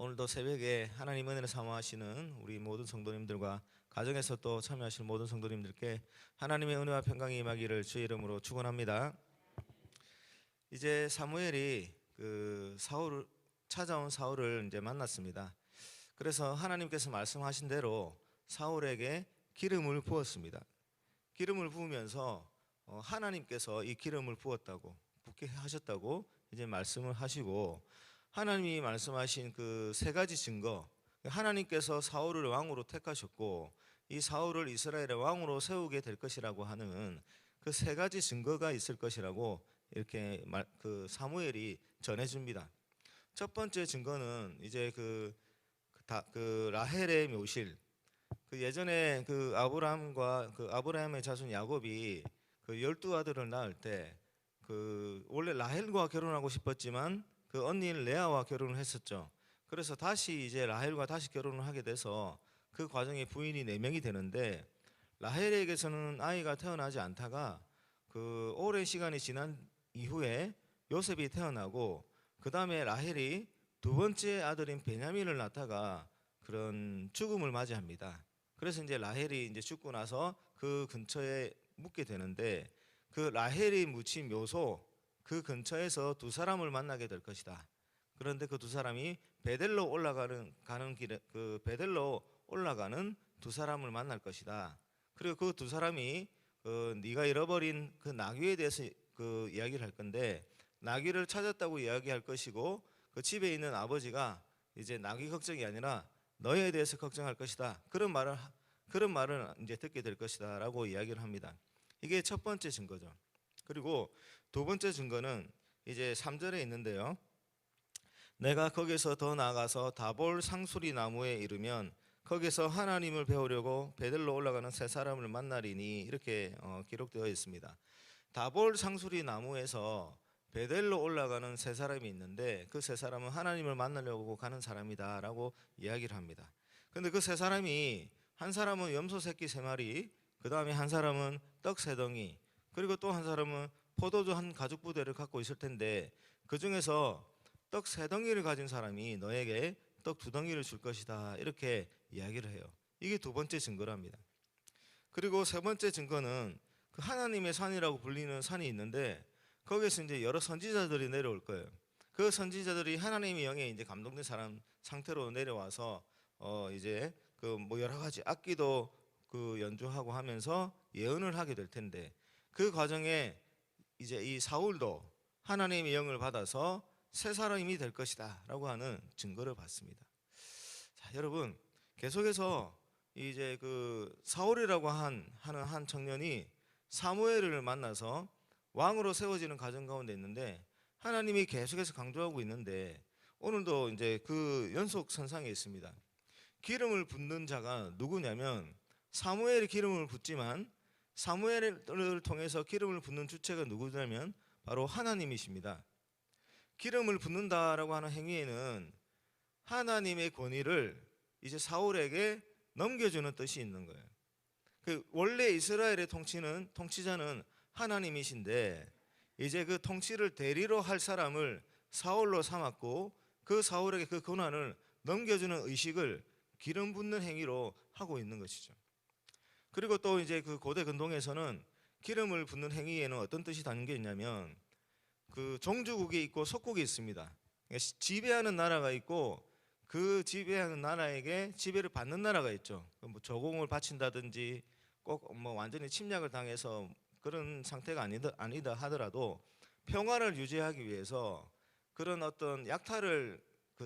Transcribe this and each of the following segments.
오늘도 새벽에 하나님 은혜를 사모하시는 우리 모든 성도님들과 가정에서 또 참여하실 모든 성도님들께 하나님의 은혜와 평강이 임하기를 주의 이름으로 축원합니다. 이제 사무엘이 찾아온 사울을 이제 만났습니다. 그래서 하나님께서 말씀하신 대로 사울에게 기름을 부었습니다. 기름을 부으면서 하나님께서 이 기름을 붓게 하셨다고 이제 말씀을 하시고, 하나님이 말씀하신 그 세 가지 증거, 하나님께서 사울을 왕으로 택하셨고 이 사울을 이스라엘의 왕으로 세우게 될 것이라고 하는 그 세 가지 증거가 있을 것이라고 이렇게 사무엘이 전해줍니다. 첫 번째 증거는 이제 라헬의 묘실, 예전에 아브라함의 자손 야곱이 12아들을 낳을 때 원래 라헬과 결혼하고 싶었지만 그 언니인 레아와 결혼을 했었죠. 그래서 다시 이제 라헬과 다시 결혼을 하게 돼서 그 과정에 부인이 4명이 되는데, 라헬에게서는 아이가 태어나지 않다가 오랜 시간이 지난 이후에 요셉이 태어나고, 그 다음에 라헬이 두 번째 아들인 베냐민을 낳다가 그런 죽음을 맞이합니다. 그래서 이제 라헬이 이제 죽고 나서 그 근처에 묻게 되는데, 그 라헬이 묻힌 묘소 그 근처에서 두 사람을 만나게 될 것이다. 그런데 그 두 사람이 베델로 올라가는 길에 베델로 올라가는 두 사람을 만날 것이다. 그리고 그 두 사람이 네가 잃어버린 그 나귀에 대해서 이야기를 할 건데, 나귀를 찾았다고 이야기할 것이고, 그 집에 있는 아버지가 이제 나귀 걱정이 아니라 너에 대해서 걱정할 것이다. 그런 말을 이제 듣게 될 것이다라고 이야기를 합니다. 이게 첫 번째 증거죠. 그리고 두 번째 증거는 이제 3절에 있는데요. 내가 거기서 더 나아가서 다볼 상수리 나무에 이르면 거기서 하나님을 배우려고 베델로 올라가는 세 사람을 만나리니, 이렇게 기록되어 있습니다. 다볼 상수리 나무에서 베델로 올라가는 세 사람이 있는데, 그 세 사람은 하나님을 만나려고 가는 사람이다라고 이야기를 합니다. 그런데 그 세 사람이, 한 사람은 염소 새끼 3마리, 그 다음에 한 사람은 떡 3덩이, 그리고 또 한 사람은 포도주 한 가죽 부대를 갖고 있을 텐데, 그 중에서 떡 3덩이를 가진 사람이 너에게 떡 2덩이를 줄 것이다, 이렇게 이야기를 해요. 이게 두 번째 증거랍니다. 그리고 세 번째 증거는 그 하나님의 산이라고 불리는 산이 있는데, 거기에서 이제 여러 선지자들이 내려올 거예요. 그 선지자들이 하나님의 영에 이제 감동된 사람 상태로 내려와서 이제 여러 가지 악기도 연주하고 하면서 예언을 하게 될 텐데, 그 과정에 이제 이 사울도 하나님의 영을 받아서 새 사람이 될 것이다 라고 하는 증거를 받습니다. 자, 여러분, 계속해서 이제 사울이라고 하는 한 청년이 사무엘을 만나서 왕으로 세워지는 과정 가운데 있는데, 하나님이 계속해서 강조하고 있는데, 오늘도 이제 그 연속 선상에 있습니다. 기름을 붓는 자가 누구냐면, 사무엘이 기름을 붓지만 사무엘을 통해서 기름을 붓는 주체가 누구냐면 바로 하나님이십니다. 기름을 붓는다라고 하는 행위에는 하나님의 권위를 이제 사울에게 넘겨주는 뜻이 있는 거예요. 원래 이스라엘의 통치자는 하나님이신데, 이제 그 통치를 대리로 할 사람을 사울로 삼았고, 그 사울에게 그 권한을 넘겨주는 의식을 기름 붓는 행위로 하고 있는 것이죠. 그리고 또 이제 고대 근동에서는 기름을 붓는 행위에는 어떤 뜻이 담겨 있냐면, 종주국이 있고 속국이 있습니다. 지배하는 나라가 있고, 그 지배하는 나라에게 지배를 받는 나라가 있죠. 조공을 바친다든지 꼭 완전히 침략을 당해서 그런 상태가 아니다 하더라도 평화를 유지하기 위해서, 그런 어떤 약탈을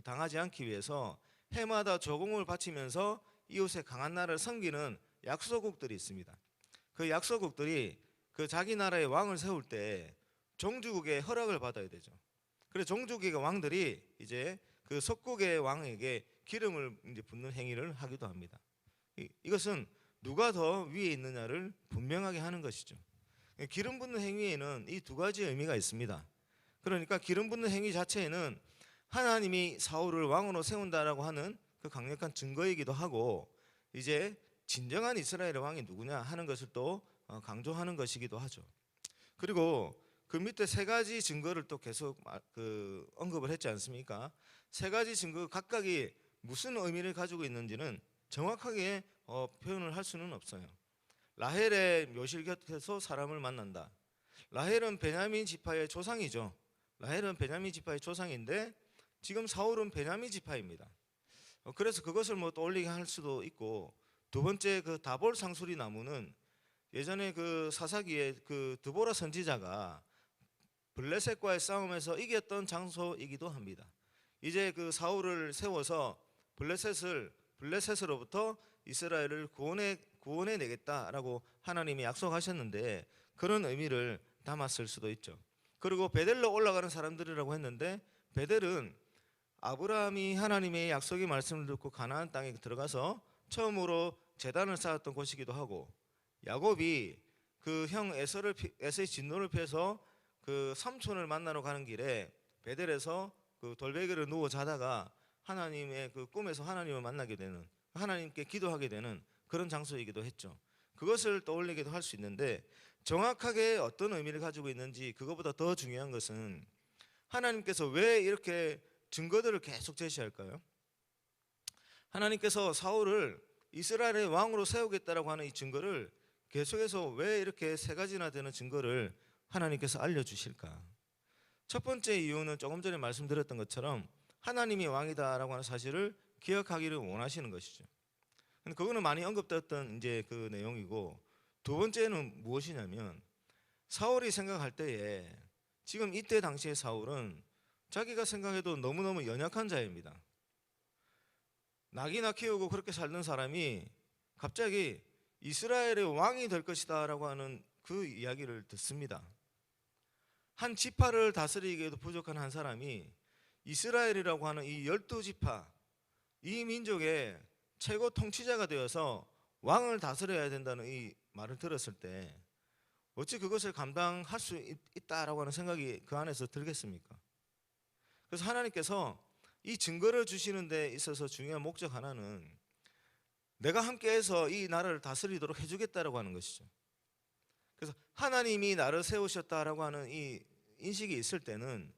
당하지 않기 위해서 해마다 조공을 바치면서 이웃의 강한 나라를 섬기는 약소국들이 있습니다. 그 약소국들이 자기 나라의 왕을 세울 때 종주국의 허락을 받아야 되죠. 그래서 종주국의 왕들이 이제 그 속국의 왕에게 기름을 이제 붓는 행위를 하기도 합니다. 이것은 누가 더 위에 있느냐를 분명하게 하는 것이죠. 기름 붓는 행위에는 이 두 가지 의미가 있습니다. 그러니까 기름 붓는 행위 자체에는 하나님이 사울을 왕으로 세운다라고 하는 그 강력한 증거이기도 하고, 이제 진정한 이스라엘의 왕이 누구냐 하는 것을 또 강조하는 것이기도 하죠. 그리고 그 밑에 세 가지 증거를 또 계속 언급을 했지 않습니까? 세 가지 증거 각각이 무슨 의미를 가지고 있는지는 정확하게 표현을 할 수는 없어요. 라헬의 묘실 곁에서 사람을 만난다. 라헬은 베냐민 지파의 조상이죠. 라헬은 베냐민 지파의 조상인데 지금 사울은 베냐민 지파입니다. 그래서 그것을 뭐 떠올리게 할 수도 있고, 두 번째 그 다볼 상수리 나무는 예전에 그 사사기에 그 드보라 선지자가 블레셋과의 싸움에서 이겼던 장소이기도 합니다. 이제 그 사울을 세워서 블레셋으로부터 이스라엘을 구원해 내겠다라고 하나님이 약속하셨는데 그런 의미를 담았을 수도 있죠. 그리고 베델로 올라가는 사람들이라고 했는데 베델은 아브라함이 하나님의 약속의 말씀을 듣고 가나안 땅에 들어가서 처음으로 제단을 쌓았던 곳이기도 하고, 야곱이 그 형 에서의 진노를 피해서 그 삼촌을 만나러 가는 길에 베델에서 그 돌베개를 누워 자다가 하나님의 그 꿈에서 하나님을 만나게 되는, 하나님께 기도하게 되는 그런 장소이기도 했죠. 그것을 떠올리기도 할 수 있는데, 정확하게 어떤 의미를 가지고 있는지 그것보다 더 중요한 것은 하나님께서 왜 이렇게 증거들을 계속 제시할까요? 하나님께서 사울을 이스라엘의 왕으로 세우겠다라고 하는 이 증거를 계속해서 왜 이렇게 세 가지나 되는 증거를 하나님께서 알려주실까? 첫 번째 이유는 조금 전에 말씀드렸던 것처럼 하나님이 왕이다라고 하는 사실을 기억하기를 원하시는 것이죠. 그거는 많이 언급됐던 이제 그 내용이고, 두 번째는 무엇이냐면 사울이 생각할 때에 지금 이때 당시의 사울은 자기가 생각해도 너무너무 연약한 자입니다. 낙이나 키우고 그렇게 살던 사람이 갑자기 이스라엘의 왕이 될 것이다 라고 하는 그 이야기를 듣습니다. 한 지파를 다스리기에도 부족한 한 사람이 이스라엘이라고 하는 이 12지파, 이 민족의 최고 통치자가 되어서 왕을 다스려야 된다는 이 말을 들었을 때 어찌 그것을 감당할 수 있다라고 하는 생각이 그 안에서 들겠습니까? 그래서 하나님께서 이 증거를 주시는 데 있어서 중요한 목적 하나는 내가 함께해서 이 나라를 다스리도록 해주겠다라고 하는 것이죠. 그래서 하나님이 나를 세우셨다라고 하는 이 인식이 있을 때는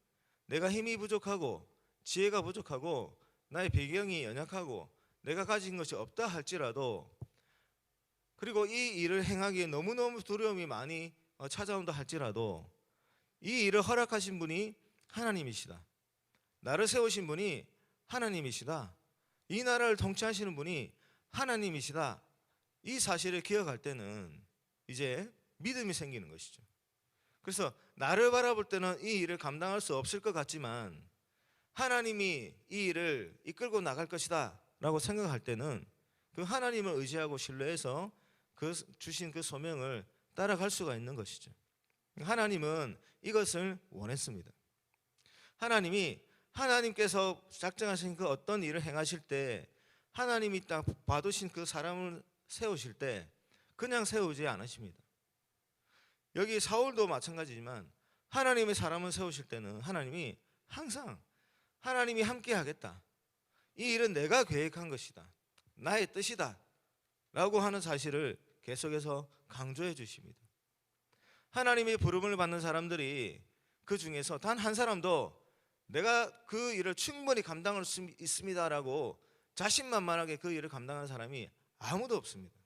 내가 힘이 부족하고 지혜가 부족하고 나의 배경이 연약하고 내가 가진 것이 없다 할지라도, 그리고 이 일을 행하기에 너무너무 두려움이 많이 찾아온다 할지라도 이 일을 허락하신 분이 하나님이시다, 나를 세우신 분이 하나님이시다, 이 나라를 통치하시는 분이 하나님이시다, 이 사실을 기억할 때는 이제 믿음이 생기는 것이죠. 그래서 나를 바라볼 때는 이 일을 감당할 수 없을 것 같지만 하나님이 이 일을 이끌고 나갈 것이다 라고 생각할 때는 그 하나님을 의지하고 신뢰해서 그 주신 그 소명을 따라갈 수가 있는 것이죠. 하나님은 이것을 원했습니다. 하나님께서 작정하신 그 어떤 일을 행하실 때, 하나님이 딱 봐두신 그 사람을 세우실 때 그냥 세우지 않으십니다. 여기 사울도 마찬가지지만 하나님의 사람을 세우실 때는 하나님이 항상 하나님이 함께 하겠다, 이 일은 내가 계획한 것이다, 나의 뜻이다 라고 하는 사실을 계속해서 강조해 주십니다. 하나님의 부름을 받는 사람들이 그 중에서 단 한 사람도 내가 그 일을 충분히 감당할 수 있습니다라고 자신만만하게 그 일을 감당하는 사람이 아무도 없습니다.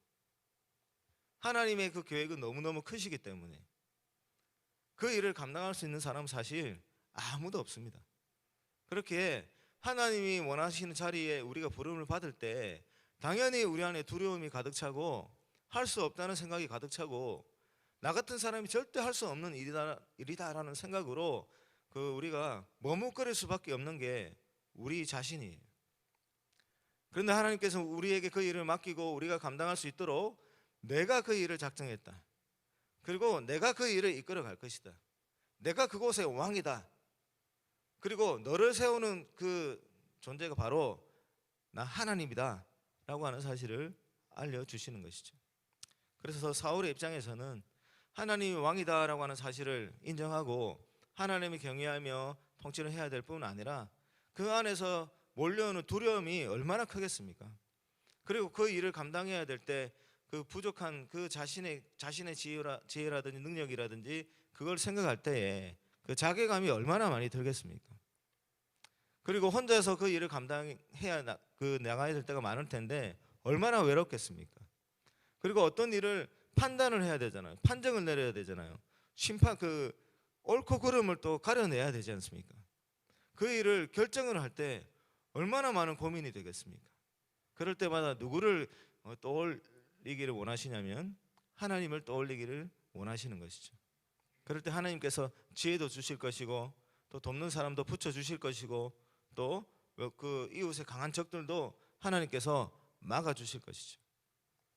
하나님의 그 계획은 너무너무 크시기 때문에 그 일을 감당할 수 있는 사람은 사실 아무도 없습니다. 그렇게 하나님이 원하시는 자리에 우리가 부름을 받을 때 당연히 우리 안에 두려움이 가득 차고 할 수 없다는 생각이 가득 차고 나 같은 사람이 절대 할 수 없는 일이다라는 생각으로 우리가 머뭇거릴 수밖에 없는 게 우리 자신이에요. 그런데 하나님께서 우리에게 그 일을 맡기고 우리가 감당할 수 있도록 내가 그 일을 작정했다, 그리고 내가 그 일을 이끌어 갈 것이다, 내가 그곳의 왕이다, 그리고 너를 세우는 그 존재가 바로 나 하나님이다 라고 하는 사실을 알려주시는 것이죠. 그래서 사울의 입장에서는 하나님이 왕이다 라고 하는 사실을 인정하고 하나님을 경외하며 통치를 해야 될 뿐 아니라 그 안에서 몰려오는 두려움이 얼마나 크겠습니까? 그리고 그 일을 감당해야 될 때 그 부족한 그 자신의 지혜라든지 능력이라든지 그걸 생각할 때에 그 자괴감이 얼마나 많이 들겠습니까? 그리고 혼자서 그 일을 감당해야 나가야 될 때가 많을 텐데 얼마나 외롭겠습니까? 그리고 어떤 일을 판단을 해야 되잖아요. 판정을 내려야 되잖아요. 옳고 그름을 또 가려내야 되지 않습니까? 그 일을 결정을 할 때 얼마나 많은 고민이 되겠습니까? 그럴 때마다 누구를 떠올리기를 원하시냐면 하나님을 떠올리기를 원하시는 것이죠. 그럴 때 하나님께서 지혜도 주실 것이고 또 돕는 사람도 붙여 주실 것이고 또 그 이웃의 강한 적들도 하나님께서 막아 주실 것이죠.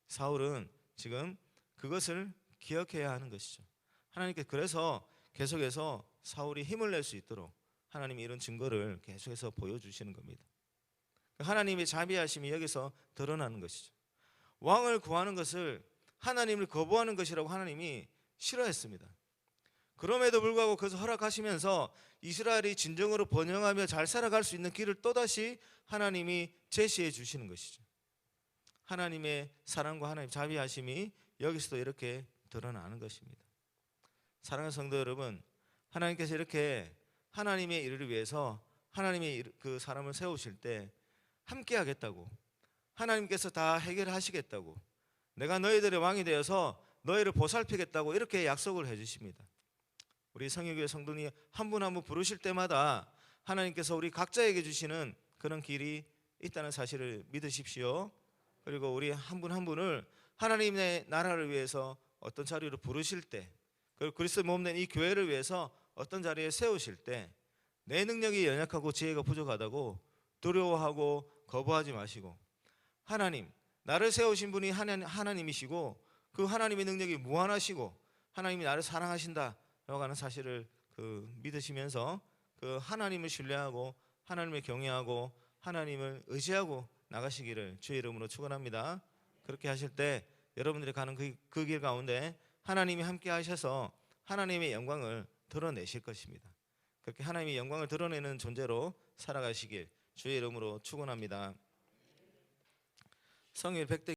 사울은 지금 그것을 기억해야 하는 것이죠. 하나님께 그래서 계속해서 사울이 힘을 낼 수 있도록 하나님이 이런 증거를 계속해서 보여주시는 겁니다. 하나님의 자비하심이 여기서 드러나는 것이죠. 왕을 구하는 것을 하나님을 거부하는 것이라고 하나님이 싫어했습니다. 그럼에도 불구하고 그것을 허락하시면서 이스라엘이 진정으로 번영하며 잘 살아갈 수 있는 길을 또다시 하나님이 제시해 주시는 것이죠. 하나님의 사랑과 하나님의 자비하심이 여기서도 이렇게 드러나는 것입니다. 사랑하는 성도 여러분, 하나님께서 이렇게 하나님의 일을 위해서 하나님의 그 사람을 세우실 때 함께 하겠다고, 하나님께서 다 해결하시겠다고, 내가 너희들의 왕이 되어서 너희를 보살피겠다고 이렇게 약속을 해주십니다. 우리 성일교회 성도님 한 분 한 분 부르실 때마다 하나님께서 우리 각자에게 주시는 그런 길이 있다는 사실을 믿으십시오. 그리고 우리 한 분 한 분을 하나님의 나라를 위해서 어떤 자리로 부르실 때, 그리고 그리스도 몸된 이 교회를 위해서 어떤 자리에 세우실 때 내 능력이 연약하고 지혜가 부족하다고 두려워하고 거부하지 마시고, 하나님, 나를 세우신 분이 하나님이시고 그 하나님의 능력이 무한하시고 하나님이 나를 사랑하신다라고 하는 사실을 믿으시면서 그 하나님을 신뢰하고 하나님을 경외하고 하나님을 의지하고 나가시기를 주의 이름으로 축원합니다. 그렇게 하실 때 여러분들이 가는 그 길 가운데 하나님이 함께 하셔서 하나님의 영광을 드러내실 것입니다. 그렇게 하나님의 영광을 드러내는 존재로 살아가시길 주의 이름으로 축원합니다. 성일 100대